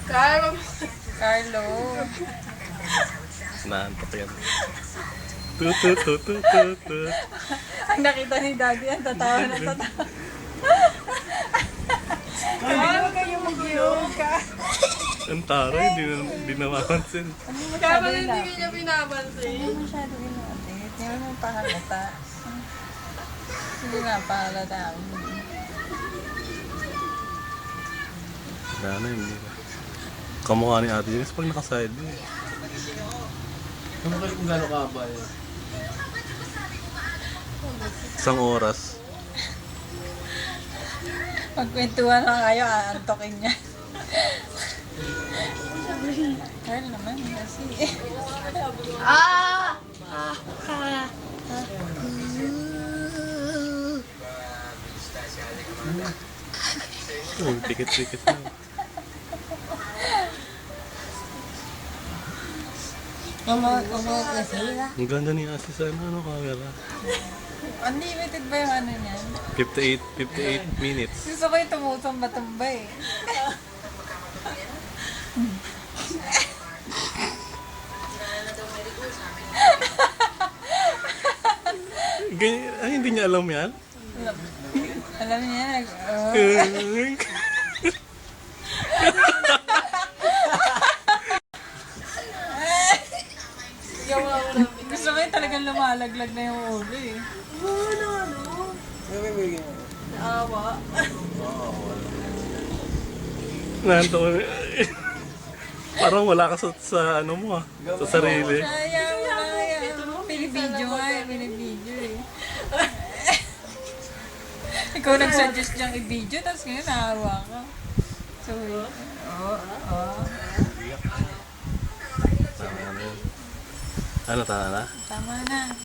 Carlo. Carlo. Naantok yan. Tut. Ang nakita ni Daddy, ang tatawa na tatawa. Carlo, kayo mag-yoga. Ang taray, hindi na mapansin. Ano Kaya masyado pala hindi ilapit? niya pinapansin. Ano masyado ilapit? Hindi mo pahalata. Hindi nga pahalata. Wala na, hindi na. Kamukha ni Ate Janice pag nakaside mo. Ano kayo kung gano'ng kaba yun? Isang oras. Pagkwentuhan lang kayo, aantokin niya. Carl naman kasi. Uy, pikit-pikit na. Ang ganda ni Ate sa ano, camera. Unlimited ba yung ano niyan? 58 minutes. Gusto ko yung tumusamba-tumba eh. Ganyan, ay, hindi niya alam yan? Alam niya, gusto ko yung talagang lumalaglag na yung ulo eh. Awa. Nanto. Parang wala ka sa ano mo ah. Sa sarili. Sayang. Pinibidyo nga eh, pinibidyo eh. Ikaw nag-suggest niyang i-video, tapos ngayon nahawa ka. Sorry. Tama na. Ano, tama na? Tama na.